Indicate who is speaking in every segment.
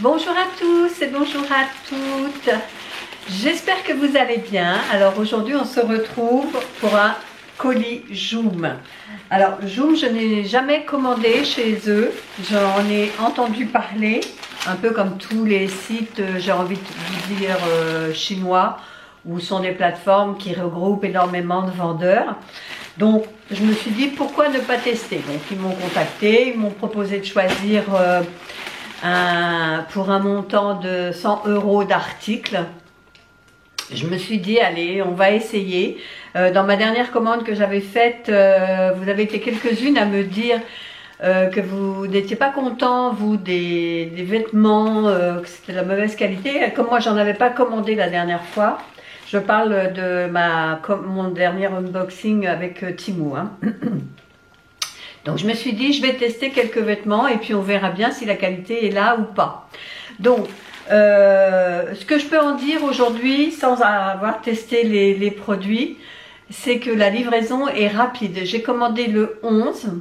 Speaker 1: Bonjour à tous et bonjour à toutes. J'espère que vous allez bien. Alors aujourd'hui on se retrouve pour un colis Joom. Alors Joom, je n'ai jamais commandé chez eux. J'en ai entendu parler, un peu comme tous les sites, j'ai envie de vous dire chinois, où sont des plateformes qui regroupent énormément de vendeurs. Donc je me suis dit pourquoi ne pas tester. Donc ils m'ont contacté, ils m'ont proposé de choisir pour un montant de 100 € d'articles. Je me suis dit allez, on va essayer. Dans ma dernière commande que j'avais faite, vous avez été quelques-unes à me dire que vous n'étiez pas content, vous, des vêtements, que c'était de la mauvaise qualité. Comme moi, j'en avais pas commandé la dernière fois. Je parle de mon dernier unboxing avec Temu. Hein. Donc je me suis dit, je vais tester quelques vêtements et puis on verra bien si la qualité est là ou pas. Donc, ce que je peux en dire aujourd'hui, sans avoir testé les produits, c'est que la livraison est rapide. J'ai commandé le 11.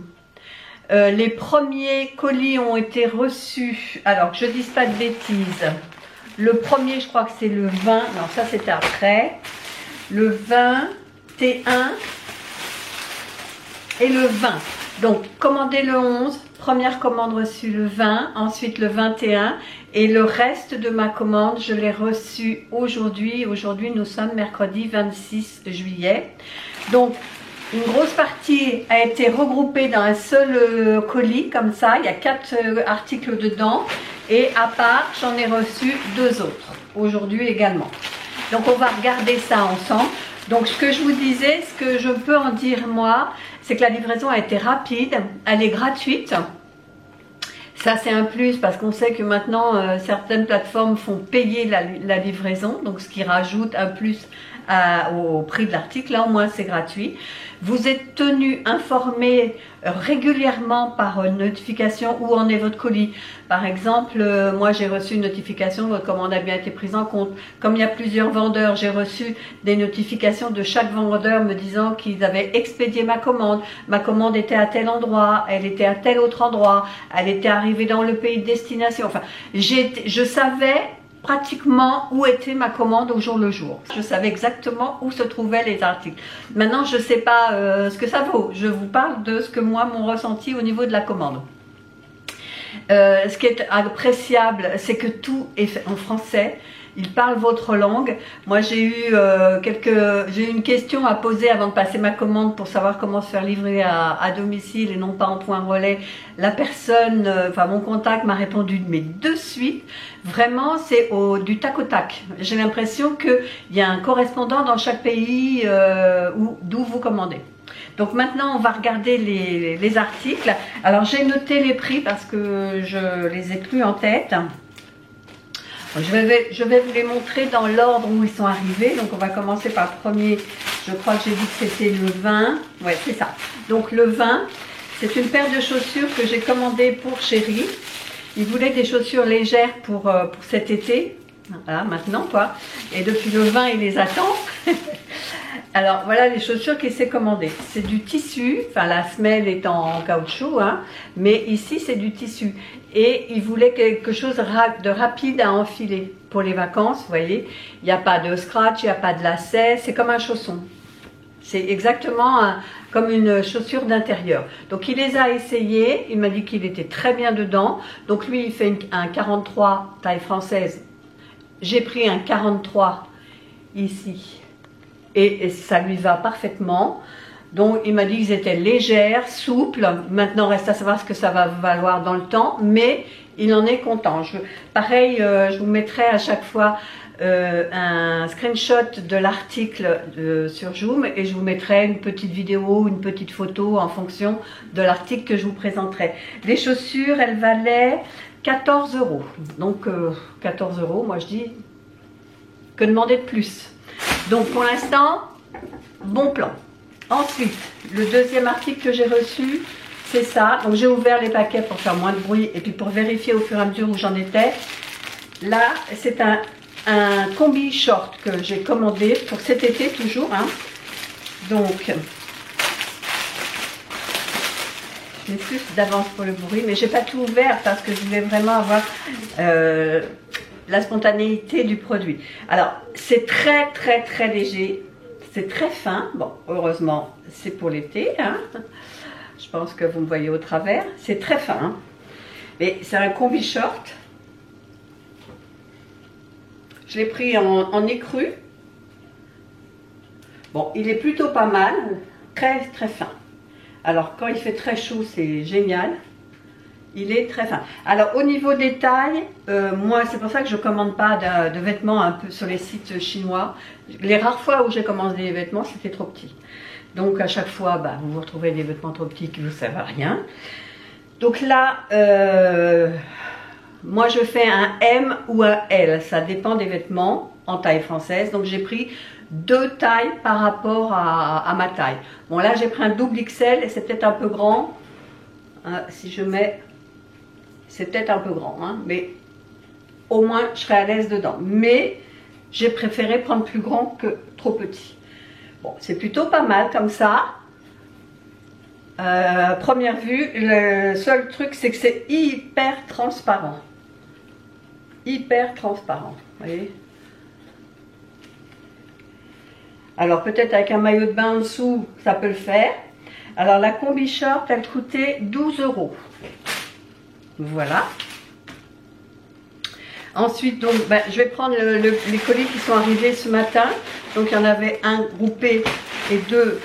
Speaker 1: Les premiers colis ont été reçus, alors que je ne dise pas de bêtises. Le premier, je crois que c'est le 20, non ça c'était après. Le 21 et le 20. Donc, commandé le 11, première commande reçue le 20, ensuite le 21 et le reste de ma commande, je l'ai reçu aujourd'hui. Aujourd'hui, nous sommes mercredi 26 juillet. Donc, une grosse partie a été regroupée dans un seul colis, comme ça. Il y a 4 articles dedans et à part, j'en ai reçu 2 autres aujourd'hui également. Donc, on va regarder ça ensemble. Donc, ce que je vous disais, ce que je peux en dire moi, c'est que la livraison a été rapide, elle est gratuite. Ça, c'est un plus parce qu'on sait que maintenant, certaines plateformes font payer la livraison, donc ce qui rajoute un plus au prix de l'article. Là, au moins, c'est gratuit. Vous êtes tenu informé régulièrement par notification où en est votre colis. Par exemple, moi j'ai reçu une notification, votre commande a bien été prise en compte. Comme il y a plusieurs vendeurs, j'ai reçu des notifications de chaque vendeur me disant qu'ils avaient expédié ma commande. Ma commande était à tel endroit, elle était à tel autre endroit, elle était arrivée dans le pays de destination. Enfin, je savais pratiquement où était ma commande au jour le jour. Je savais exactement où se trouvaient les articles. Maintenant, je ne sais pas ce que ça vaut. Je vous parle de ce que moi, mon ressenti au niveau de la commande. Ce qui est appréciable, c'est que tout est fait en français. Ils parlent votre langue. Moi, j'ai eu une question à poser avant de passer ma commande pour savoir comment se faire livrer à domicile et non pas en point relais. La personne, mon contact m'a répondu mais de suite. Vraiment, c'est du tac au tac. J'ai l'impression qu'il y a un correspondant dans chaque pays d'où vous commandez. Donc maintenant, on va regarder les articles. Alors, j'ai noté les prix parce que je les ai plus en tête. Je vais vous les montrer dans l'ordre où ils sont arrivés. Donc on va commencer par le premier. Je crois que j'ai dit que c'était le 20. Ouais, c'est ça. Donc le 20, c'est une paire de chaussures que j'ai commandée pour Chéri. Il voulait des chaussures légères pour cet été. Voilà, maintenant quoi. Et depuis le 20, il les attend. Alors voilà les chaussures qu'il s'est commandées. C'est du tissu, enfin la semelle est en caoutchouc, hein, mais ici c'est du tissu. Et il voulait quelque chose de rapide à enfiler pour les vacances, vous voyez. Il n'y a pas de scratch, il n'y a pas de lacet, c'est comme un chausson. C'est exactement comme une chaussure d'intérieur. Donc il les a essayés, il m'a dit qu'il était très bien dedans. Donc lui il fait un 43 taille française. J'ai pris un 43 ici. Et ça lui va parfaitement. Donc il m'a dit qu'ils étaient légères, souples. Maintenant reste à savoir ce que ça va valoir dans le temps, mais il en est content. Pareil, je vous mettrai à chaque fois un screenshot de l'article sur Joom et je vous mettrai une petite vidéo, une petite photo en fonction de l'article que je vous présenterai. Les chaussures, elles valaient 14 €. Donc 14 €, moi je dis que demander de plus. Donc pour l'instant, bon plan. Ensuite, le deuxième article que j'ai reçu, c'est ça. Donc j'ai ouvert les paquets pour faire moins de bruit et puis pour vérifier au fur et à mesure où j'en étais. Là, c'est un combi short que j'ai commandé pour cet été toujours. Hein. Donc, m'excuse d'avance pour le bruit, mais j'ai pas tout ouvert parce que je voulais vraiment avoir la spontanéité du produit. Alors, c'est très léger, c'est très fin. Bon, heureusement, c'est pour l'été, hein. Je pense que vous me voyez au travers. C'est très fin, hein. Mais c'est un combi short. Je l'ai pris en écru. Bon, il est plutôt pas mal, très fin. Alors, quand il fait très chaud, c'est génial. Il est très fin. Alors, au niveau des tailles, moi, c'est pour ça que je ne commande pas de vêtements un peu sur les sites chinois. Les rares fois où j'ai commandé des vêtements, c'était trop petit. Donc, à chaque fois, bah, vous vous retrouvez des vêtements trop petits qui ne vous servent à rien. Donc là, moi, je fais un M ou un L. Ça dépend des vêtements en taille française. Donc, j'ai pris 2 tailles par rapport à ma taille. Bon, là, j'ai pris un double XL et c'est peut-être un peu grand. Si je mets... C'est peut-être un peu grand, hein, mais au moins, je serai à l'aise dedans. Mais j'ai préféré prendre plus grand que trop petit. Bon, c'est plutôt pas mal comme ça. Première vue, le seul truc, c'est que c'est hyper transparent. Hyper transparent, vous voyez. Alors peut-être avec un maillot de bain en dessous, ça peut le faire. Alors la combi short, elle coûtait 12 €. Voilà. Ensuite, donc, ben, je vais prendre les colis qui sont arrivés ce matin. Donc il y en avait un groupé et 2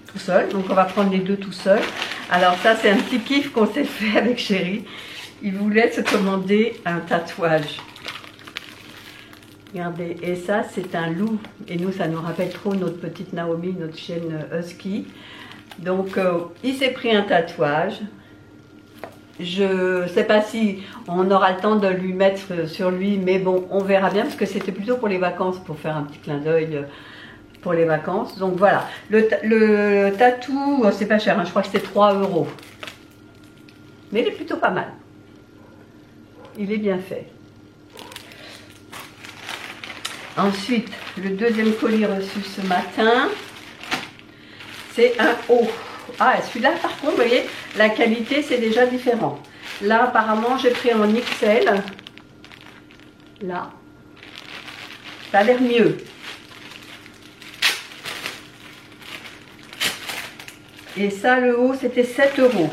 Speaker 1: tout seul. Donc on va prendre les 2 tout seuls. Alors ça, c'est un petit kiff qu'on s'est fait avec Chéri. Il voulait se commander un tatouage. Regardez, et ça c'est un loup, et nous ça nous rappelle trop notre petite Naomi, notre chienne husky. Donc il s'est pris un tatouage. Je ne sais pas si on aura le temps de lui mettre sur lui, mais bon, on verra bien, parce que c'était plutôt pour les vacances, pour faire un petit clin d'œil pour les vacances. Donc voilà, le tatou, c'est pas cher, hein, je crois que c'était 3 €. Mais il est plutôt pas mal. Il est bien fait. Ensuite, le deuxième colis reçu ce matin, c'est un haut. Ah, celui-là, par contre, vous voyez, la qualité, c'est déjà différent. Là, apparemment, j'ai pris en XL. Là. Ça a l'air mieux. Et ça, le haut, c'était 7 €.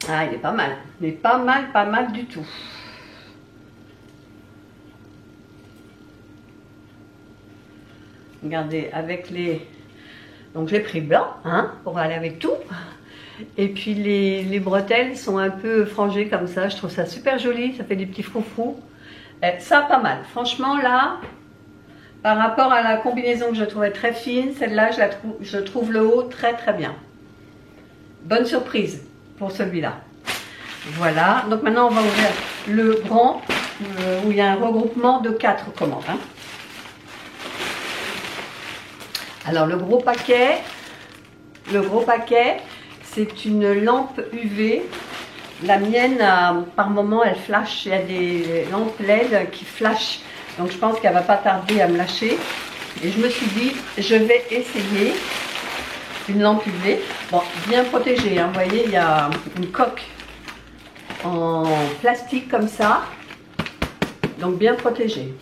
Speaker 1: Ah, il est pas mal. Il est pas mal du tout. Regardez, avec les... Donc j'ai pris blanc, hein, pour aller avec tout. Et puis les bretelles sont un peu frangées comme ça. Je trouve ça super joli, ça fait des petits froufrous. Ça, pas mal. Franchement, là, par rapport à la combinaison que je trouvais très fine, celle-là, je trouve le haut très bien. Bonne surprise pour celui-là. Voilà, donc maintenant on va ouvrir le grand, où il y a un regroupement de 4 commandes. Hein. Alors le gros paquet, c'est une lampe UV. La mienne, par moment, elle flash. Il y a des lampes LED qui flashent. Donc je pense qu'elle ne va pas tarder à me lâcher. Et je me suis dit, je vais essayer une lampe UV. Bon, bien protégée. Hein. Vous voyez, il y a une coque en plastique comme ça. Donc bien protégée.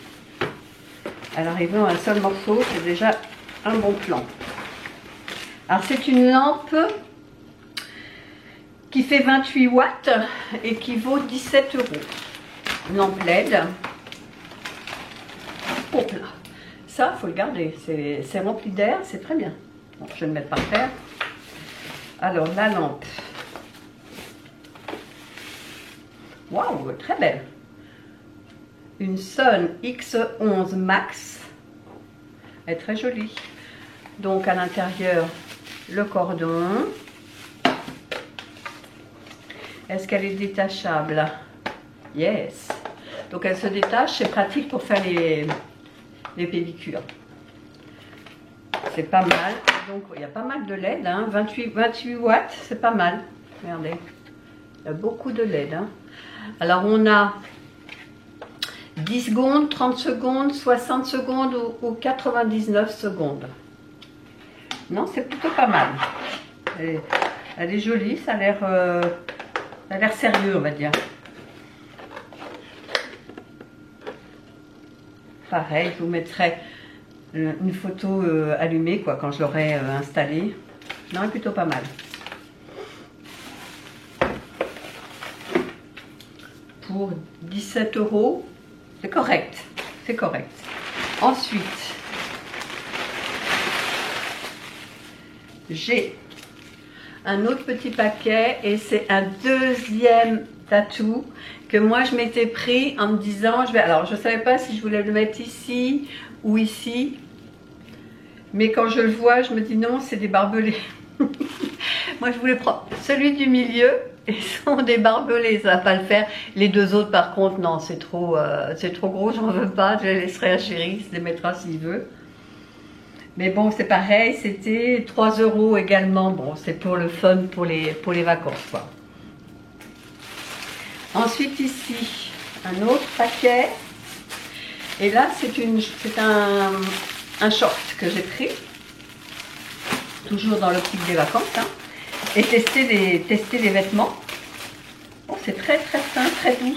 Speaker 1: Elle arrive à un seul morceau, c'est déjà un bon plan. Alors c'est une lampe qui fait 28 watts et qui vaut 17 €. Une lampe LED. Hop là. Ça, il faut le garder. C'est rempli d'air, c'est très bien. Bon, je vais le mettre par terre. Alors la lampe. Waouh, très belle. Une Sun X11 Max. Elle est très jolie. Donc à l'intérieur, le cordon. Est-ce qu'elle est détachable? Yes. Donc elle se détache, c'est pratique pour faire les pédicures. C'est pas mal. Donc il y a pas mal de LED, hein. 28 watts, c'est pas mal. Regardez, il y a beaucoup de LED. Hein. Alors on a 10 secondes, 30 secondes, 60 secondes ou 99 secondes. Non, c'est plutôt pas mal. Elle est jolie, ça a l'air sérieux, on va dire. Pareil, je vous mettrai une photo allumée quoi, quand je l'aurai installée. Non, elle est plutôt pas mal. Pour 17 €, c'est correct. C'est correct. Ensuite, j'ai un autre petit paquet et c'est un deuxième tatou que moi je m'étais pris en me disant, alors je ne savais pas si je voulais le mettre ici ou ici, mais quand je le vois je me dis non, c'est des barbelés. Moi je voulais prendre celui du milieu et sont des barbelés, ça va pas le faire. Les deux autres par contre non, c'est trop gros, j'en veux pas, je les laisserai à Chéri, il se les mettra s'il veut. Mais bon, c'est pareil, c'était 3 € également. Bon, c'est pour le fun, pour les vacances, quoi. Ensuite, ici, un autre paquet. Et là, c'est un short que j'ai pris. Toujours dans l'optique des vacances. Hein, et tester les vêtements. Bon, c'est très, très fin, très doux.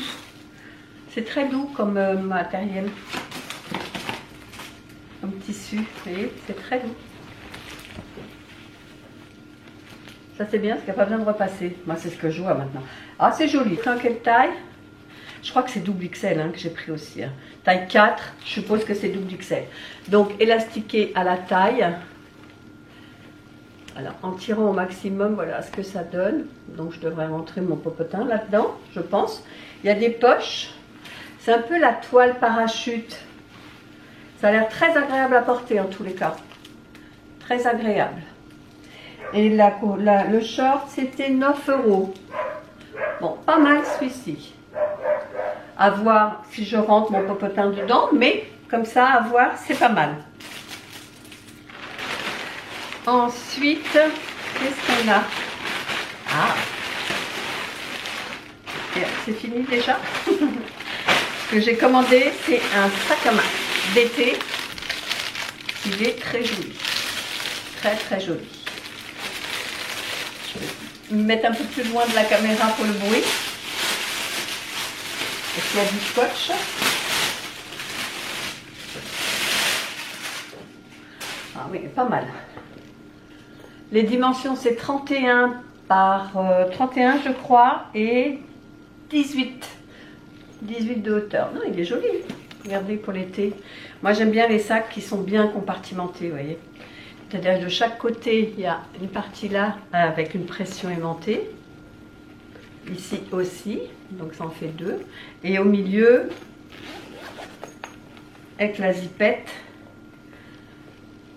Speaker 1: C'est très doux comme matériel. Comme tissu, vous voyez, c'est très doux. Ça c'est bien parce qu'il n'y a pas besoin de repasser. Moi c'est ce que je vois maintenant. Ah c'est joli. Dans quelle taille? Je crois que c'est double XL hein, que j'ai pris aussi. Hein. Taille 4, je suppose que c'est double XL. Donc élastiqué à la taille. Alors en tirant au maximum, voilà ce que ça donne. Donc je devrais rentrer mon popotin là-dedans, je pense. Il y a des poches. C'est un peu la toile parachute. Ça a l'air très agréable à porter en tous les cas. Très agréable. Et le short, c'était 9 €. Bon, pas mal celui-ci. À voir si je rentre mon popotin dedans, mais comme ça, à voir, c'est pas mal. Ensuite, qu'est-ce qu'on a? Ah, c'est fini déjà. Ce que j'ai commandé, c'est un sac à main d'été. Il est très joli. Très très joli. Je vais me mettre un peu plus loin de la caméra pour le bruit. Est-ce qu'il y a du scotch? Ah oui, pas mal. Les dimensions, c'est 31 par 31, je crois, et 18 de hauteur. Non, il est joli. Regardez pour l'été. Moi, j'aime bien les sacs qui sont bien compartimentés, vous voyez. C'est-à-dire de chaque côté, il y a une partie là avec une pression aimantée. Ici aussi, donc ça en fait 2. Et au milieu, avec la zipette.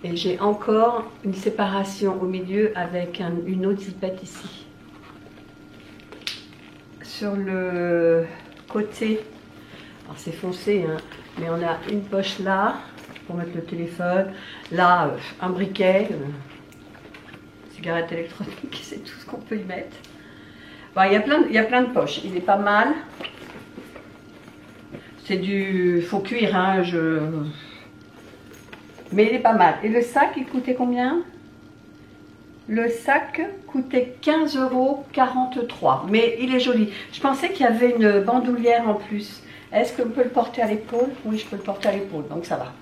Speaker 1: Et j'ai encore une séparation au milieu avec une autre zipette ici. Sur le côté, alors c'est foncé, hein, mais on a une poche là pour mettre le téléphone. Là, un briquet, cigarette électronique, c'est tout ce qu'on peut y mettre. Bon, il y a plein de poches. Il est pas mal. C'est du faux cuir, hein, mais il est pas mal. Et le sac, il coûtait combien? Le sac coûtait 15,43 €. Mais il est joli. Je pensais qu'il y avait une bandoulière en plus. Est-ce qu'on peut le porter à l'épaule? Oui, je peux le porter à l'épaule, donc ça va.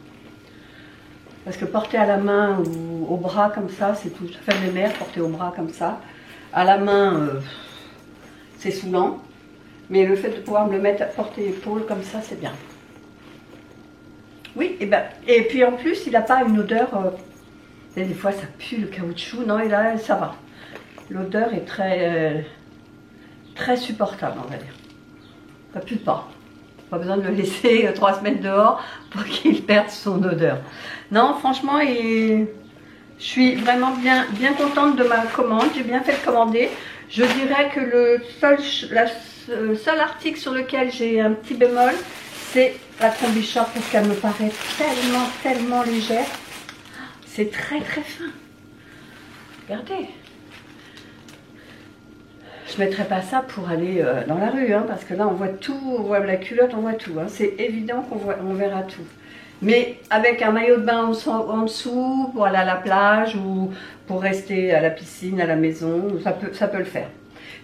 Speaker 1: Parce que porter à la main ou au bras comme ça, c'est tout. Faire les mères, porter au bras comme ça. À la main, c'est saoulant. Mais le fait de pouvoir me le mettre à porter l'épaule comme ça, c'est bien. Oui, et puis en plus, il n'a pas une odeur. Des fois, ça pue le caoutchouc. Non, et là, ça va. L'odeur est très supportable, on va dire. Ça pue pas. Pas besoin de le laisser 3 semaines dehors pour qu'il perde son odeur. Non, franchement, je suis vraiment bien contente de ma commande. J'ai bien fait de commander. Je dirais que le seul article sur lequel j'ai un petit bémol, c'est la combi short parce qu'elle me paraît tellement légère. C'est très fin. Regardez. Je ne mettrai pas ça pour aller dans la rue, hein, parce que là on voit tout, on voit la culotte, on voit tout. Hein. C'est évident qu'on verra tout. Mais avec un maillot de bain en dessous, pour aller à la plage ou pour rester à la piscine, à la maison, ça peut le faire.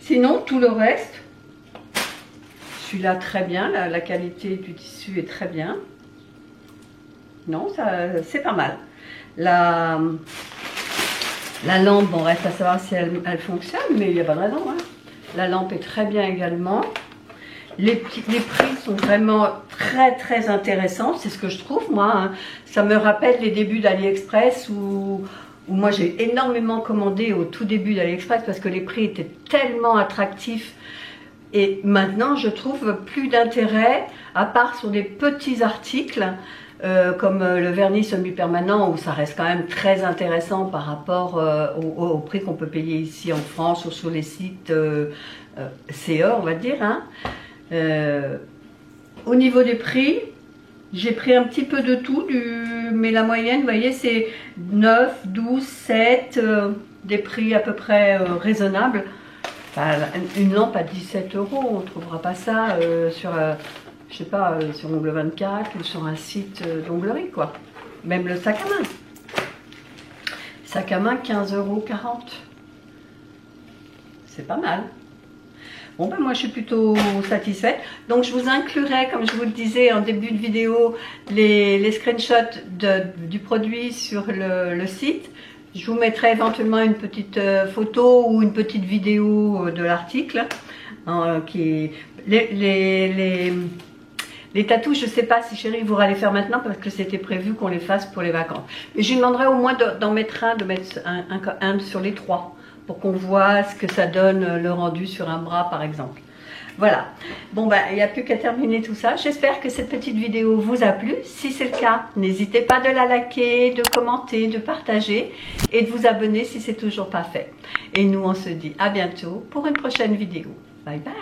Speaker 1: Sinon, tout le reste, celui-là très bien, la qualité du tissu est très bien. Non, c'est pas mal. La lampe, on reste à savoir si elle fonctionne, mais il n'y a pas de raison. Hein. La lampe est très bien également. Les prix sont vraiment très intéressants, c'est ce que je trouve moi. Hein. Ça me rappelle les débuts d'AliExpress où moi j'ai énormément commandé au tout début d'AliExpress parce que les prix étaient tellement attractifs. Et maintenant je trouve plus d'intérêt, à part sur des petits articles comme le vernis semi-permanent où ça reste quand même très intéressant par rapport au prix qu'on peut payer ici en France ou sur les sites CE on va dire. Hein. Au niveau des prix, j'ai pris un petit peu de tout, mais la moyenne, vous voyez, c'est 9, 12, 7, des prix à peu près raisonnables. Enfin, une lampe à 17 €, on ne trouvera pas ça sur, je sais pas, sur Ongle 24 ou sur un site d'onglerie, quoi. Même le sac à main. Sac à main, 15,40 €. C'est pas mal. Bon ben moi je suis plutôt satisfaite, donc je vous inclurai comme je vous le disais en début de vidéo les screenshots du produit sur le site. Je vous mettrai éventuellement une petite photo ou une petite vidéo de l'article. Les tatous, je ne sais pas si chérie vous allez faire maintenant parce que c'était prévu qu'on les fasse pour les vacances. Mais je lui demanderai au moins d'en mettre un, de mettre un sur les 3. Pour qu'on voit ce que ça donne le rendu sur un bras par exemple. Voilà, bon ben il n'y a plus qu'à terminer tout ça. J'espère que cette petite vidéo vous a plu. Si c'est le cas, n'hésitez pas de la liker, de commenter, de partager et de vous abonner si c'est toujours pas fait. Et nous on se dit à bientôt pour une prochaine vidéo. Bye bye.